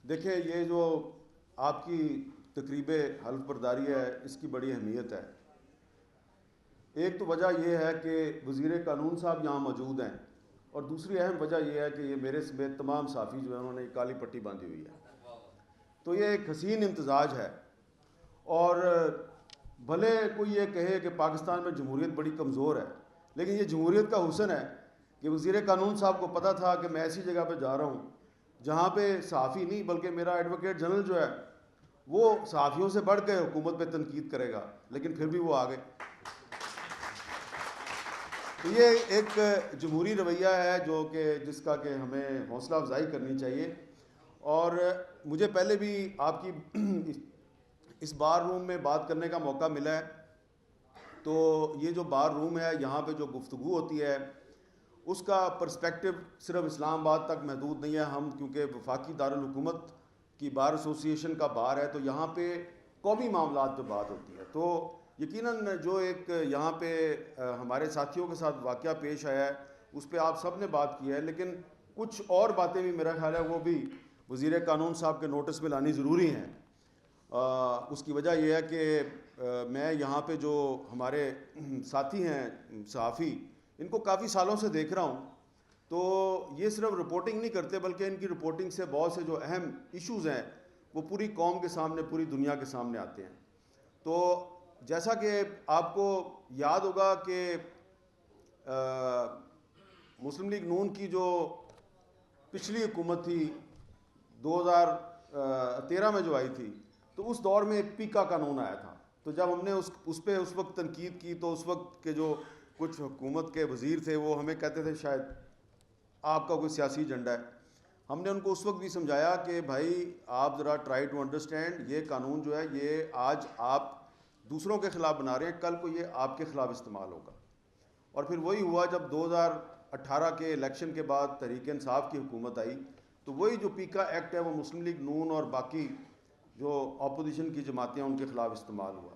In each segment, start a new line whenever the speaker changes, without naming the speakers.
دیکھیں یہ جو آپ کی تقریب حلف برداری ہے اس کی بڑی اہمیت ہے. ایک تو وجہ یہ ہے کہ وزیر قانون صاحب یہاں موجود ہیں، اور دوسری اہم وجہ یہ ہے کہ یہ میرے سمیت تمام صحافی جو ہیں انہوں نے کالی پٹی باندھی ہوئی ہے. تو یہ ایک حسین امتزاج ہے. اور بھلے کوئی یہ کہے کہ پاکستان میں جمہوریت بڑی کمزور ہے، لیکن یہ جمہوریت کا حسن ہے کہ وزیر قانون صاحب کو پتہ تھا کہ میں ایسی جگہ پہ جا رہا ہوں جہاں پہ صحافی نہیں بلکہ میرا ایڈوکیٹ جنرل جو ہے وہ صحافیوں سے بڑھ کے حکومت پہ تنقید کرے گا، لیکن پھر بھی وہ آ گئے. تو یہ ایک جمہوری رویہ ہے جو کہ جس کا کہ ہمیں حوصلہ افزائی کرنی چاہیے. اور مجھے پہلے بھی آپ کی اس بار روم میں بات کرنے کا موقع ملا ہے. تو یہ جو بار روم ہے یہاں پہ جو گفتگو ہوتی ہے اس کا پرسپیکٹو صرف اسلام آباد تک محدود نہیں ہے. ہم کیونکہ وفاقی دارالحکومت کی بار ایسوسی ایشن کا بار ہے تو یہاں پہ قومی معاملات پہ بات ہوتی ہے. تو یقیناً جو ایک یہاں پہ ہمارے ساتھیوں کے ساتھ واقعہ پیش آیا ہے اس پہ آپ سب نے بات کی ہے، لیکن کچھ اور باتیں بھی میرا خیال ہے وہ بھی وزیر قانون صاحب کے نوٹس میں لانی ضروری ہیں. اس کی وجہ یہ ہے کہ میں یہاں پہ جو ہمارے ساتھی ہیں صحافی ان کو کافی سالوں سے دیکھ رہا ہوں، تو یہ صرف رپورٹنگ نہیں کرتے بلکہ ان کی رپورٹنگ سے بہت سے جو اہم ایشوز ہیں وہ پوری قوم کے سامنے پوری دنیا کے سامنے آتے ہیں. تو جیسا کہ آپ کو یاد ہوگا کہ مسلم لیگ نون کی جو پچھلی حکومت تھی 2013 میں جو آئی تھی تو اس دور میں ایک پیکا قانون آیا تھا. تو جب ہم نے اس پہ اس وقت تنقید کی تو اس وقت کے جو کچھ حکومت کے وزیر تھے وہ ہمیں کہتے تھے شاید آپ کا کوئی سیاسی ایجنڈا ہے. ہم نے ان کو اس وقت بھی سمجھایا کہ بھائی آپ ذرا ٹرائی ٹو انڈرسٹینڈ، یہ قانون جو ہے یہ آج آپ دوسروں کے خلاف بنا رہے ہیں، کل کو یہ آپ کے خلاف استعمال ہوگا. اور پھر وہی ہوا جب 2018 کے الیکشن کے بعد تحریک انصاف کی حکومت آئی تو وہی جو پیکا ایکٹ ہے وہ مسلم لیگ نون اور باقی جو اپوزیشن کی جماعتیں ہیں ان کے خلاف استعمال ہوا.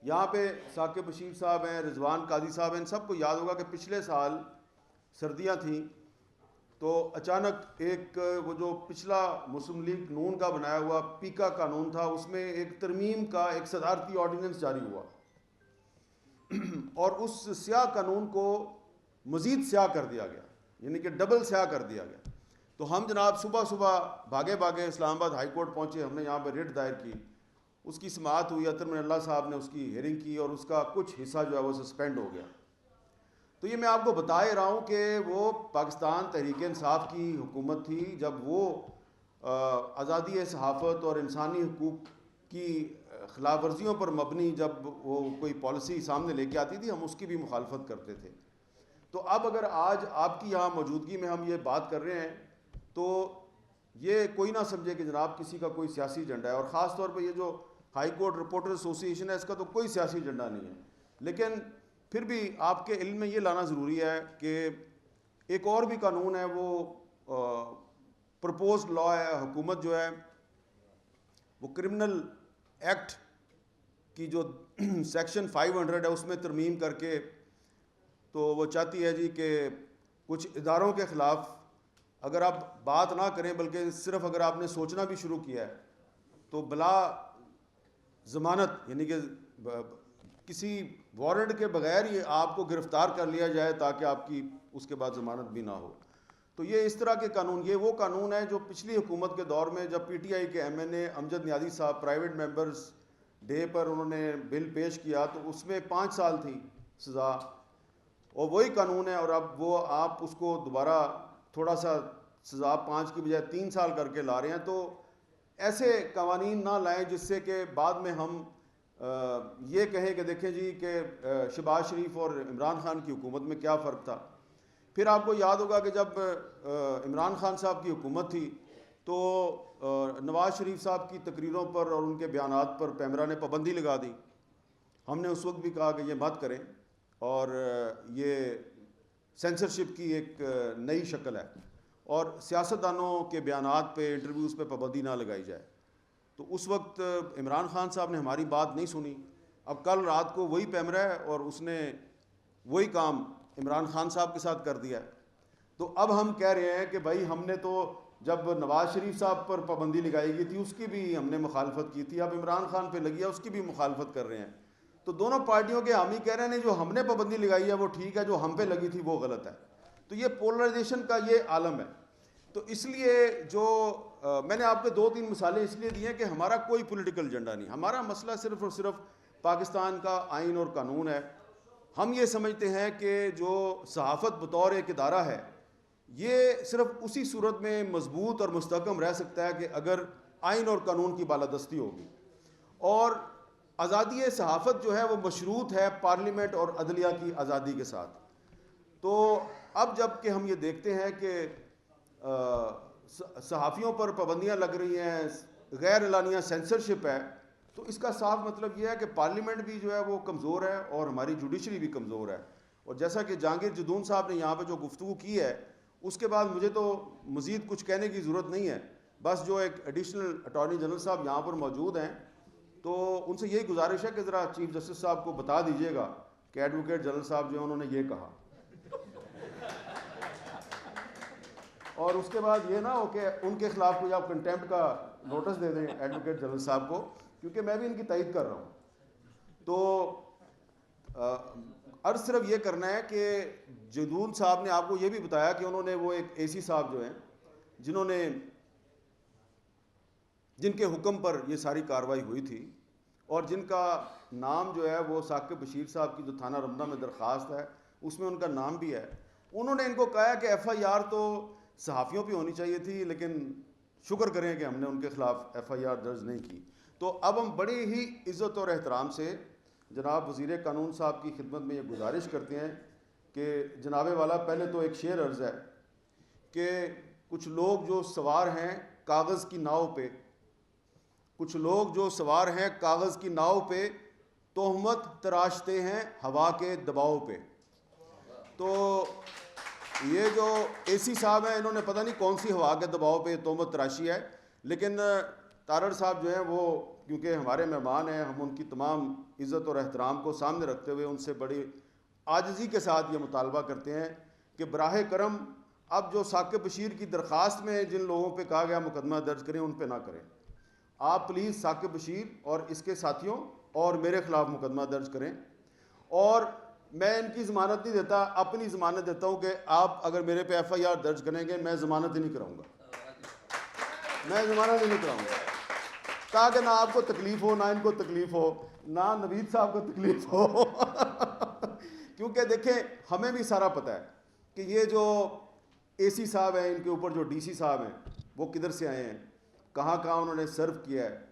یہاں پہ ثاقب بشیر صاحب ہیں، رضوان قاضی صاحب ہیں، ان سب کو یاد ہوگا کہ پچھلے سال سردیاں تھیں تو اچانک ایک وہ جو پچھلا مسلم لیگ نون کا بنایا ہوا پیکا قانون تھا اس میں ایک ترمیم کا ایک صدارتی آرڈیننس جاری ہوا اور اس سیاہ قانون کو مزید سیاہ کر دیا گیا، یعنی کہ ڈبل سیاہ کر دیا گیا. تو ہم جناب صبح صبح بھاگے اسلام آباد ہائی کورٹ پہنچے، ہم نے یہاں پہ ریٹ دائر کی، اس کی سماعت ہوئی، اطہر من اللہ صاحب نے اس کی ہیئرنگ کی اور اس کا کچھ حصہ جو ہے وہ سسپینڈ ہو گیا. تو یہ میں آپ کو بتا ہی رہا ہوں کہ وہ پاکستان تحریک انصاف کی حکومت تھی جب وہ آزادی صحافت اور انسانی حقوق کی خلاف ورزیوں پر مبنی جب وہ کوئی پالیسی سامنے لے کے آتی تھی ہم اس کی بھی مخالفت کرتے تھے. تو اب اگر آج آپ کی یہاں موجودگی میں ہم یہ بات کر رہے ہیں تو یہ کوئی نہ سمجھے کہ جناب کسی کا کوئی سیاسی ایجنڈا ہے، اور خاص طور پہ یہ جو ہائی کورٹ رپورٹر ایسوسی ایشن ہے اس کا تو کوئی سیاسی ایجنڈا نہیں ہے. لیکن پھر بھی آپ کے علم میں یہ لانا ضروری ہے کہ ایک اور بھی قانون ہے وہ پرپوزڈ لا ہے، حکومت جو ہے وہ کرمنل ایکٹ کی جو سیکشن 500 ہے اس میں ترمیم کر کے تو وہ چاہتی ہے جی کہ کچھ اداروں کے خلاف اگر آپ بات نہ کریں بلکہ صرف اگر آپ نے سوچنا بھی شروع کیا ہے تو بلا ضمانت یعنی کہ کسی وارنٹ کے بغیر یہ آپ کو گرفتار کر لیا جائے تاکہ آپ کی اس کے بعد ضمانت بھی نہ ہو. تو یہ اس طرح کے قانون، یہ وہ قانون ہے جو پچھلی حکومت کے دور میں جب پی ٹی آئی کے ایم این اے امجد نیازی صاحب پرائیویٹ ممبرز ڈے پر انہوں نے بل پیش کیا تو اس میں 5 سال تھی سزا، اور وہی قانون ہے. اور اب وہ آپ اس کو دوبارہ تھوڑا سا سزا 5 کی بجائے 3 سال کر کے لا رہے ہیں. تو ایسے قوانین نہ لائیں جس سے کہ بعد میں ہم یہ کہیں کہ دیکھیں جی کہ شہباز شریف اور عمران خان کی حکومت میں کیا فرق تھا. پھر آپ کو یاد ہوگا کہ جب عمران خان صاحب کی حکومت تھی تو نواز شریف صاحب کی تقریروں پر اور ان کے بیانات پر پیمرا نے پابندی لگا دی. ہم نے اس وقت بھی کہا کہ یہ مت کریں اور یہ سینسرشپ کی ایک نئی شکل ہے اور سیاستدانوں کے بیانات پہ انٹرویوز پہ پابندی نہ لگائی جائے. تو اس وقت عمران خان صاحب نے ہماری بات نہیں سنی. اب کل رات کو وہی پیمرا ہے اور اس نے وہی کام عمران خان صاحب کے ساتھ کر دیا ہے. تو اب ہم کہہ رہے ہیں کہ بھائی ہم نے تو جب نواز شریف صاحب پر پابندی لگائی گئی تھی اس کی بھی ہم نے مخالفت کی تھی، اب عمران خان پہ لگی ہے اس کی بھی مخالفت کر رہے ہیں. تو دونوں پارٹیوں کے حامی کہہ رہے ہیں جو ہم نے پابندی لگائی ہے وہ ٹھیک ہے، جو ہم پہ لگی تھی وہ غلط ہے. تو یہ پولرائزیشن کا یہ عالم ہے. تو اس لیے جو میں نے آپ کو 2-3 مثالیں اس لیے دی ہیں کہ ہمارا کوئی پولیٹیکل ایجنڈا نہیں، ہمارا مسئلہ صرف اور صرف پاکستان کا آئین اور قانون ہے. ہم یہ سمجھتے ہیں کہ جو صحافت بطور ایک ادارہ ہے یہ صرف اسی صورت میں مضبوط اور مستحکم رہ سکتا ہے کہ اگر آئین اور قانون کی بالادستی ہوگی. اور آزادی صحافت جو ہے وہ مشروط ہے پارلیمنٹ اور عدلیہ کی آزادی کے ساتھ. تو اب جب کہ ہم یہ دیکھتے ہیں کہ صحافیوں پر پابندیاں لگ رہی ہیں، غیر اعلانیہ سینسرشپ ہے، تو اس کا صاف مطلب یہ ہے کہ پارلیمنٹ بھی جو ہے وہ کمزور ہے اور ہماری جوڈیشری بھی کمزور ہے. اور جیسا کہ جہانگیر جدون صاحب نے یہاں پہ جو گفتگو کی ہے اس کے بعد مجھے تو مزید کچھ کہنے کی ضرورت نہیں ہے. بس جو ایک ایڈیشنل اٹارنی جنرل صاحب یہاں پر موجود ہیں تو ان سے یہی گزارش ہے کہ ذرا چیف جسٹس صاحب کو بتا دیجئے گا کہ ایڈوکیٹ جنرل صاحب جو ہیں انہوں نے یہ کہا. اور اس کے بعد یہ نہ ہو کہ ان کے خلاف کوئی آپ کنٹیمپٹ کا نوٹس دے دیں ایڈوکیٹ جنرل صاحب کو، کیونکہ میں بھی ان کی تائید کر رہا ہوں. تو عرض صرف یہ کرنا ہے کہ جدون صاحب نے آپ کو یہ بھی بتایا کہ انہوں نے وہ ایک اے سی صاحب جو ہیں جن کے حکم پر یہ ساری کارروائی ہوئی تھی اور جن کا نام جو ہے وہ ثاقب بشیر صاحب کی جو تھانہ رمدہ میں درخواست ہے اس میں ان کا نام بھی ہے. انہوں نے ان کو کہا کہ ایف آئی آر تو صحافیوں پہ ہونی چاہیے تھی لیکن شکر کریں کہ ہم نے ان کے خلاف ایف آئی آر درج نہیں کی. تو اب ہم بڑی ہی عزت اور احترام سے جناب وزیر قانون صاحب کی خدمت میں یہ گزارش کرتے ہیں کہ جناب والا پہلے تو ایک شعر عرض ہے کہ کچھ لوگ جو سوار ہیں کاغذ کی ناؤ پہ، کچھ لوگ جو سوار ہیں کاغذ کی ناؤ پہ، تہمت تراشتے ہیں ہوا کے دباؤ پہ. تو یہ جو اے سی صاحب ہیں انہوں نے پتہ نہیں کون سی ہوا کے دباؤ پہ تہمت تراشی ہے، لیکن تارڑ صاحب جو ہیں وہ کیونکہ ہمارے مہمان ہیں، ہم ان کی تمام عزت اور احترام کو سامنے رکھتے ہوئے ان سے بڑی عاجزی کے ساتھ یہ مطالبہ کرتے ہیں کہ براہ کرم اب جو ثاقب بشیر کی درخواست میں جن لوگوں پہ کہا گیا مقدمہ درج کریں ان پہ نہ کریں. آپ پلیز ثاقب بشیر اور اس کے ساتھیوں اور میرے خلاف مقدمہ درج کریں. اور میں ان کی ضمانت نہیں دیتا، اپنی ضمانت دیتا ہوں کہ آپ اگر میرے پہ ایف آئی آر درج کریں گے میں ضمانت ہی نہیں کراؤں گا، میں ضمانت ہی نہیں کراؤں گا تاکہ نہ آپ کو تکلیف ہو، نہ ان کو تکلیف ہو، نہ نوید صاحب کو تکلیف ہو. کیونکہ دیکھیں ہمیں بھی سارا پتہ ہے کہ یہ جو اے سی صاحب ہیں ان کے اوپر جو ڈی سی صاحب ہیں وہ کدھر سے آئے ہیں، کہاں کہاں انہوں نے سرو کیا ہے،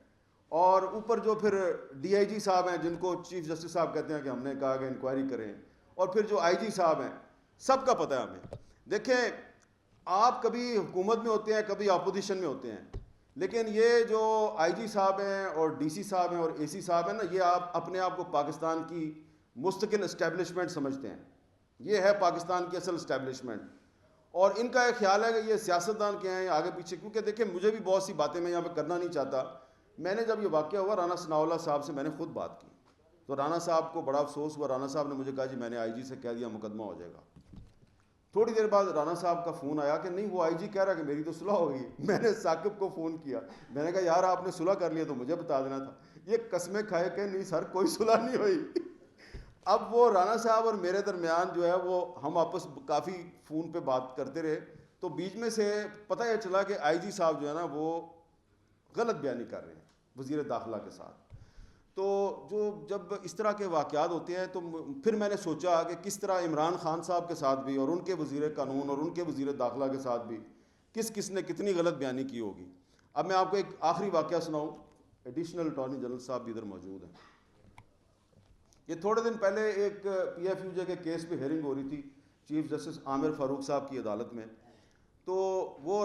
اور اوپر جو پھر ڈی آئی جی صاحب ہیں جن کو چیف جسٹس صاحب کہتے ہیں کہ ہم نے کہا کہ انکوائری کریں، اور پھر جو آئی جی صاحب ہیں، سب کا پتہ ہے ہمیں. دیکھیں آپ کبھی حکومت میں ہوتے ہیں کبھی اپوزیشن میں ہوتے ہیں، لیکن یہ جو آئی جی صاحب ہیں اور ڈی سی صاحب ہیں اور اے سی صاحب ہیں نا، یہ آپ اپنے آپ کو پاکستان کی مستقل اسٹیبلشمنٹ سمجھتے ہیں. یہ ہے پاکستان کی اصل اسٹیبلشمنٹ. اور ان کا ایک خیال ہے کہ یہ سیاستدان کیا ہیں آگے پیچھے، کیونکہ دیکھیں مجھے بھی بہت سی باتیں میں یہاں پہ کرنا نہیں چاہتا. میں نے جب یہ واقعہ ہوا رانا ثناء اللہ صاحب سے میں نے خود بات کی تو رانا صاحب کو بڑا افسوس ہوا. رانا صاحب نے مجھے کہا جی میں نے آئی جی سے کہہ دیا مقدمہ ہو جائے گا. تھوڑی دیر بعد رانا صاحب کا فون آیا کہ نہیں وہ آئی جی کہہ رہا کہ میری تو صلح ہو گئی. میں نے ثاقب کو فون کیا، میں نے کہا یار آپ نے صلح کر لیا تو مجھے بتا دینا تھا. یہ قسمیں کھائے کہ نہیں سر کوئی صلح نہیں ہوئی. اب وہ رانا صاحب اور میرے درمیان جو ہے وہ ہم آپس کافی فون پہ بات کرتے رہے تو بیچ میں سے پتہ یہ چلا کہ آئی جی صاحب جو ہے نا وہ غلط بیانی کر رہے ہیں وزیر داخلہ کے ساتھ. تو جب اس طرح کے واقعات ہوتے ہیں تو پھر میں نے سوچا کہ کس طرح عمران خان صاحب کے ساتھ بھی اور ان کے وزیر قانون اور ان کے وزیر داخلہ کے ساتھ بھی کس نے کتنی غلط بیانی کی ہوگی. اب میں آپ کو ایک آخری واقعہ سناؤں. ایڈیشنل اٹارنی جنرل صاحب بھی ادھر موجود ہیں. یہ تھوڑے دن پہلے ایک پی ایف یو جے کے کیس پہ ہیئرنگ ہو رہی تھی چیف جسٹس عامر فاروق صاحب کی عدالت میں. تو وہ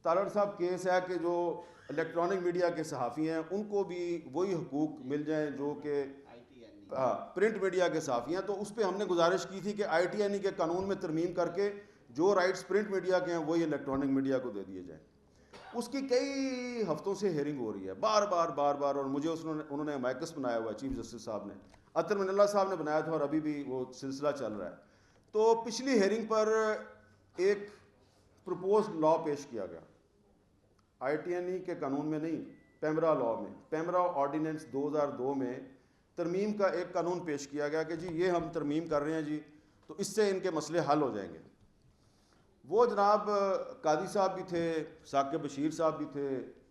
تارڑ صاحب کیس ہے کہ جو الیکٹرانک میڈیا کے صحافی ہیں ان کو بھی وہی حقوق مل جائیں جو کہ پرنٹ میڈیا کے صحافی ہیں. تو اس پہ ہم نے گزارش کی تھی کہ آئی ٹی این ای کے قانون میں ترمیم کر کے جو رائٹس پرنٹ میڈیا کے ہیں وہی الیکٹرانک میڈیا کو دے دیے جائیں. اس کی کئی ہفتوں سے ہیئرنگ ہو رہی ہے بار بار اور مجھے انہوں نے امائکس بنایا ہوا ہے چیف جسٹس صاحب نے، عطر من اللہ صاحب نے بنایا تھا اور ابھی بھی وہ سلسلہ چل رہا ہے. تو پچھلی ہیئرنگ پر ایک پروپوزڈ لا پیش کیا گیا ITNE کے قانون میں نہیں، پیمرا لاء میں، پیمرا آرڈیننس 2002 میں ترمیم کا ایک قانون پیش کیا گیا کہ جی یہ ہم ترمیم کر رہے ہیں جی، تو اس سے ان کے مسئلے حل ہو جائیں گے۔ وہ جناب قاضی صاحب بھی تھے، ثاقب بشیر صاحب بھی تھے،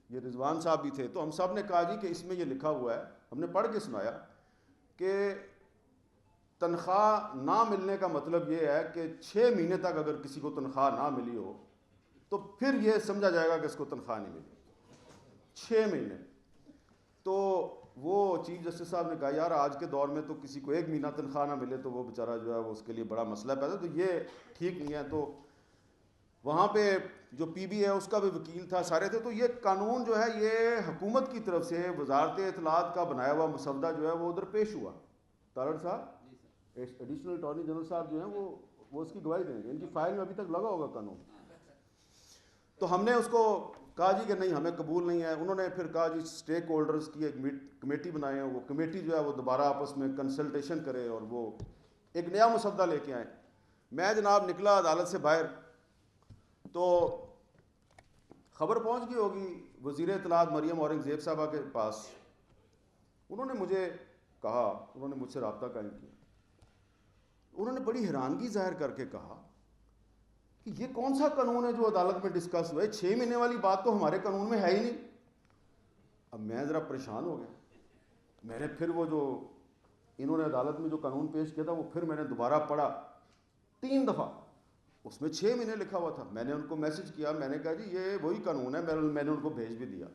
یہ رضوان صاحب بھی تھے، تو ہم سب نے کہا جی کہ اس میں یہ لکھا ہوا ہے، ہم نے پڑھ کے سنایا کہ تنخواہ نہ ملنے کا مطلب یہ ہے کہ 6 مہینے تک اگر کسی کو تنخواہ نہ ملی ہو تو پھر یہ سمجھا جائے گا کہ اس کو تنخواہ نہیں ملی، 6 مہینے۔ تو وہ چیف جسٹس صاحب نے کہا یار آج کے دور میں تو کسی کو 1 مہینہ تنخواہ نہ ملے تو وہ بیچارہ جو ہے وہ اس کے لیے بڑا مسئلہ پیدا، تو یہ ٹھیک نہیں ہے۔ تو وہاں پہ جو PB ہے اس کا بھی وکیل تھا، سارے تھے، تو یہ قانون جو ہے یہ حکومت کی طرف سے وزارت اطلاعات کا بنایا ہوا مسودہ جو ہے وہ ادھر پیش ہوا۔ تارڑ صاحب ایڈیشنل اٹارنی جنرل صاحب جو ہیں وہ اس کی گواہی دیں گے، ان کی فائل میں ابھی تک لگا ہوگا قانون۔ تو ہم نے اس کو کہا جی کہ نہیں ہمیں قبول نہیں ہے۔ انہوں نے پھر کہا جی اسٹیک ہولڈرز کی ایک کمیٹی بنائے ہیں، وہ کمیٹی جو ہے وہ دوبارہ آپس میں کنسلٹیشن کرے اور وہ ایک نیا مسودہ لے کے آئیں۔ میں جناب نکلا عدالت سے باہر تو خبر پہنچ گئی ہوگی وزیر اطلاعات مریم اورنگزیب صاحبہ کے پاس۔ انہوں نے مجھے کہا، انہوں نے مجھ سے رابطہ قائم کیا، انہوں نے بڑی حیرانگی ظاہر کر کے کہا کہ یہ کون سا قانون ہے جو عدالت میں ڈسکس ہوا ہے، 6 مہینے والی بات تو ہمارے قانون میں ہے ہی نہیں۔ اب میں ذرا پریشان ہو گیا، میں نے پھر وہ جو انہوں نے عدالت میں جو قانون پیش کیا تھا وہ پھر میں نے دوبارہ پڑھا 3 دفعہ، اس میں 6 مہینے لکھا ہوا تھا۔ میں نے ان کو میسج کیا، میں نے کہا جی یہ وہی قانون ہے، میں نے ان کو بھیج بھی دیا۔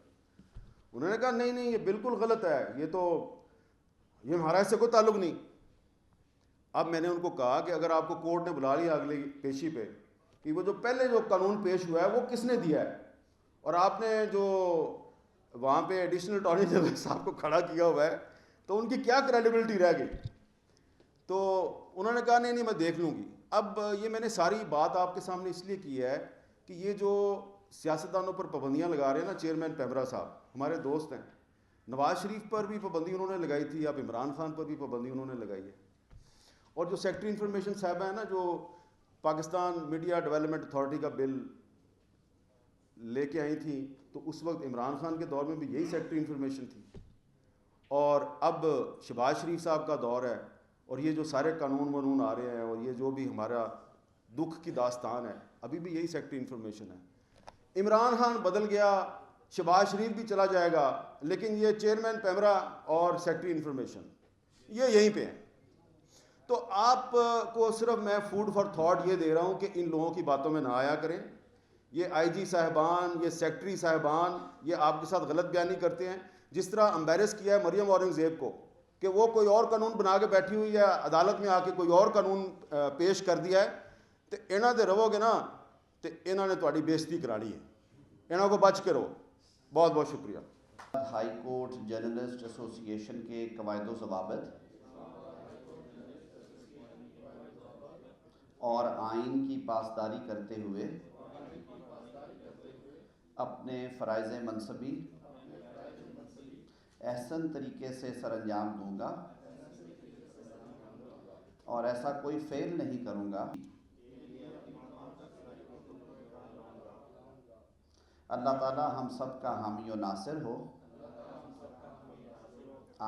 انہوں نے کہا نہیں نہیں یہ بالکل غلط ہے، یہ ہمارا اس سے کوئی تعلق نہیں۔ اب میں نے ان کو کہا کہ اگر آپ کو کورٹ نے بلا لیا اگلی پیشی پہ کہ وہ جو پہلے جو قانون پیش ہوا ہے وہ کس نے دیا ہے، اور آپ نے جو وہاں پہ ایڈیشنل اٹارنی جنرل صاحب کو کھڑا کیا ہوا ہے تو ان کی کیا کریڈیبلٹی رہ گئی؟ تو انہوں نے کہا نہیں نہیں میں دیکھ لوں گی۔ اب یہ میں نے ساری بات آپ کے سامنے اس لیے کی ہے کہ یہ جو سیاستدانوں پر پابندیاں لگا رہے ہیں نا، چیئرمین پیمرا صاحب ہمارے دوست ہیں، نواز شریف پر بھی پابندی انہوں نے لگائی تھی، اب عمران خان پر بھی پابندی انہوں نے لگائی ہے، اور جو سیکٹری انفارمیشن صاحبہ ہیں نا جو پاکستان میڈیا ڈیولپمنٹ اتھارٹی کا بل لے کے آئی تھیں، تو اس وقت عمران خان کے دور میں بھی یہی سیکٹری انفارمیشن تھی، اور اب شہباز شریف صاحب کا دور ہے، اور یہ جو سارے قانون آ رہے ہیں اور یہ جو بھی ہمارا دکھ کی داستان ہے ابھی بھی یہی سیکٹری انفارمیشن ہے۔ عمران خان بدل گیا، شہباز شریف بھی چلا جائے گا، لیکن یہ چیئرمین پیمرا اور سیکٹری انفارمیشن یہ یہیں پہ ہیں۔ تو آپ کو صرف میں فوڈ فار تھاٹ یہ دے رہا ہوں کہ ان لوگوں کی باتوں میں نہ آیا کریں۔ یہ IG صاحبان، یہ سیکٹری صاحبان یہ آپ کے ساتھ غلط بیانی کرتے ہیں، جس طرح امبیرس کیا ہے مریم اورنگزیب کو کہ وہ کوئی اور قانون بنا کے بیٹھی ہوئی ہے، عدالت میں آ کے کوئی اور قانون پیش کر دیا ہے، تو انہاں دے رہو گے نا تو انہاں نے تہاڈی بےزتی کرانی ہے، انہاں کو بچ کے رہو۔ بہت بہت شکریہ۔
ہائی کورٹ جرنلسٹ ایسوسی ایشن کے قواعد و ضوابط اور آئین کی پاسداری کرتے ہوئے اپنے فرائض منصبی احسن طریقے سے سر انجام دوں گا اور ایسا کوئی فعل نہیں کروں گا۔ اللہ تعالی ہم سب کا حامی و ناصر ہو۔